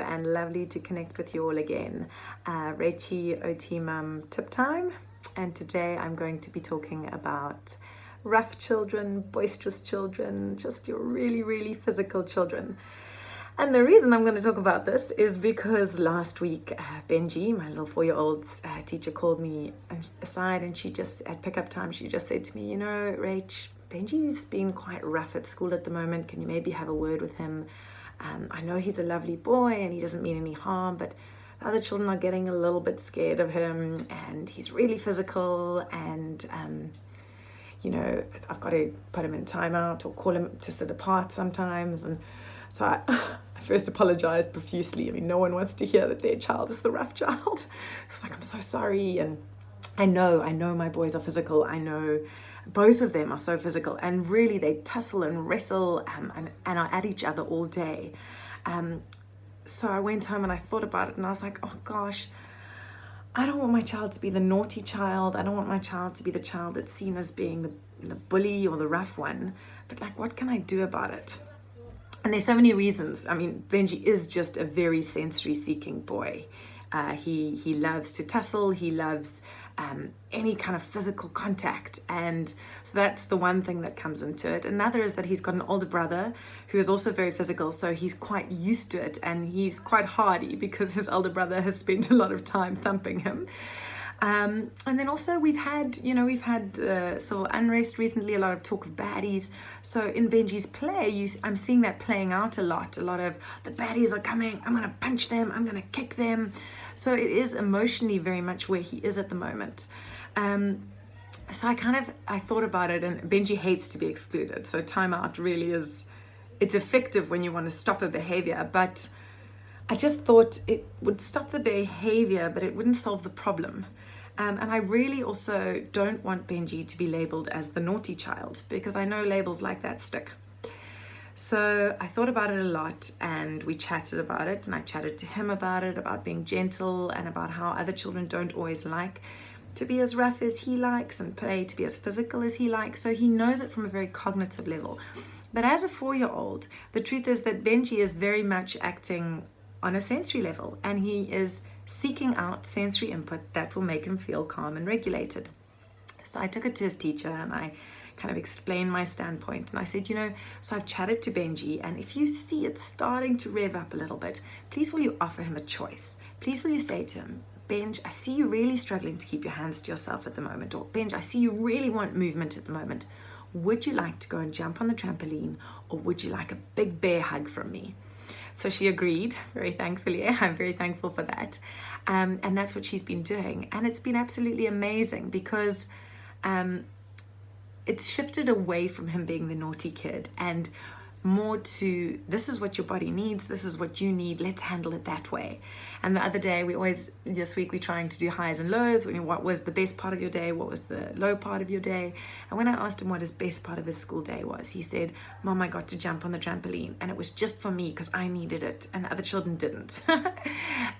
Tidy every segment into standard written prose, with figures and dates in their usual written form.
and lovely to connect with you all again. Rachie OT Mum Tip Time, and today I'm going to be talking about rough children, boisterous children, just your really, really physical children. And the reason I'm going to talk about this is because last week, Benji, my little 4-year-old's teacher, called me aside, and she just, at pickup time, she just said to me, Rach, Benji's been quite rough at school at the moment. Can you maybe have a word with him? I know he's a lovely boy and he doesn't mean any harm, but the other children are getting a little bit scared of him, and he's really physical, and I've got to put him in timeout or call him to sit apart sometimes. And so I first apologized profusely. I mean, no one wants to hear that their child is the rough child. I was like, I'm so sorry. And I know my boys are physical. I know both of them are so physical, and really they tussle and wrestle and are at each other all day. So I went home and I thought about it, and I was like, oh gosh, I don't want my child to be the naughty child. I don't want my child to be the child that's seen as being the bully or the rough one. But what can I do about it? And there's so many reasons. I mean, Benji is just a very sensory seeking boy. He loves to tussle. He loves any kind of physical contact. And so that's the one thing that comes into it. Another is that he's got an older brother who is also very physical. So he's quite used to it, and he's quite hardy because his older brother has spent a lot of time thumping him. And then also we've had civil unrest recently, a lot of talk of baddies. So in Benji's play, I'm seeing that playing out a lot of the baddies are coming, I'm going to punch them, I'm going to kick them. So it is emotionally very much where he is at the moment. So I thought about it, and Benji hates to be excluded. So timeout really it's effective when you want to stop a behavior, but I just thought it would stop the behavior, but it wouldn't solve the problem. And I really also don't want Benji to be labeled as the naughty child, because I know labels like that stick. So I thought about it a lot, and we chatted about it, and I chatted to him about it, about being gentle, and about how other children don't always like to be as rough as he likes and play to be as physical as he likes. So he knows it from a very cognitive level. But as a 4-year-old, the truth is that Benji is very much acting on a sensory level, and he is seeking out sensory input that will make him feel calm and regulated. So I took it to his teacher, and I kind of explained my standpoint, and I said, so I've chatted to Benji, and if you see it starting to rev up a little bit, please will you offer him a choice? Please will you say to him, Benj, I see you really struggling to keep your hands to yourself at the moment, or Benj, I see you really want movement at the moment. Would you like to go and jump on the trampoline, or would you like a big bear hug from me? So she agreed, very thankfully. I'm very thankful for that. And that's what she's been doing. And it's been absolutely amazing, because it's shifted away from him being the naughty kid and more to, this is what your body needs, this is what you need, let's handle it that way. And the other day, this week we're trying to do highs and lows. What was the best part of your day? What was the low part of your day? And when I asked him what his best part of his school day was, he said, Mom, I got to jump on the trampoline, and it was just for me because I needed it and the other children didn't.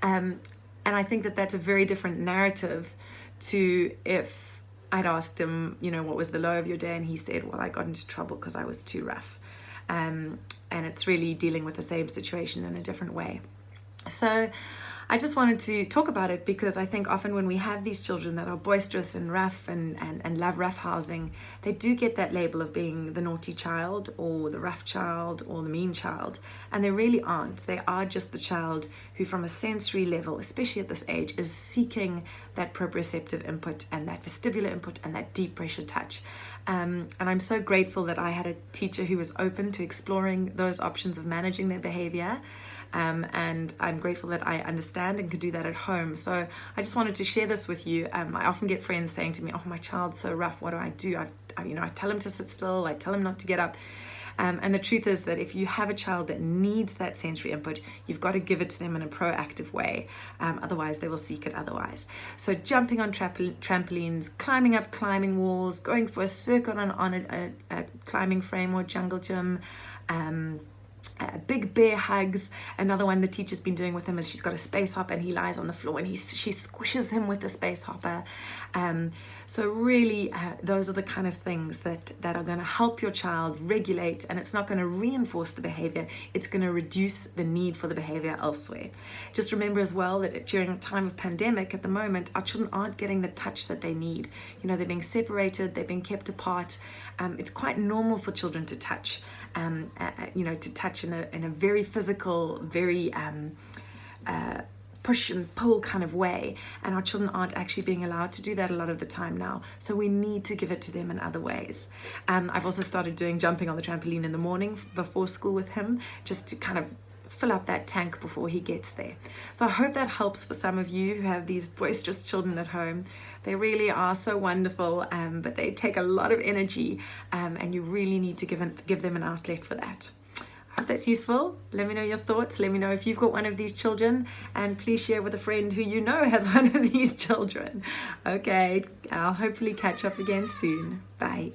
And I think that that's a very different narrative to if I'd asked him, what was the low of your day? And he said, well, I got into trouble because I was too rough. And it's really dealing with the same situation in a different way. So I just wanted to talk about it, because I think often when we have these children that are boisterous and rough and love roughhousing, they do get that label of being the naughty child or the rough child or the mean child. And they really aren't. They are just the child who, from a sensory level, especially at this age, is seeking that proprioceptive input and that vestibular input and that deep pressure touch. And I'm so grateful that I had a teacher who was open to exploring those options of managing their behavior. And I'm grateful that I understand and can do that at home. So I just wanted to share this with you. I often get friends saying to me, oh, my child's so rough, what do I do? I tell him to sit still, I tell him not to get up. And the truth is that if you have a child that needs that sensory input, you've got to give it to them in a proactive way. Otherwise, they will seek it otherwise. So jumping on trampolines, climbing up climbing walls, going for a circuit on a climbing frame or jungle gym, big bear hugs. Another one the teacher's been doing with him is she's got a space hopper and he lies on the floor and she squishes him with the space hopper. So really, those are the kind of things that are going to help your child regulate, and it's not going to reinforce the behavior, it's going to reduce the need for the behavior elsewhere. Just remember as well that during a time of pandemic at the moment, our children aren't getting the touch that they need. You know, they're being separated, they're being kept apart. It's quite normal for children to touch, to touch in a very physical, very push and pull kind of way, and our children aren't actually being allowed to do that a lot of the time now, so we need to give it to them in other ways. I've also started doing jumping on the trampoline in the morning before school with him, just to kind of fill up that tank before he gets there. So I hope that helps for some of you who have these boisterous children at home. They really are so wonderful, but they take a lot of energy, and you really need to give them an outlet for that. Hope that's useful. Let me know your thoughts. Let me know if you've got one of these children, and please share with a friend who you know has one of these children. Okay, I'll hopefully catch up again soon. Bye.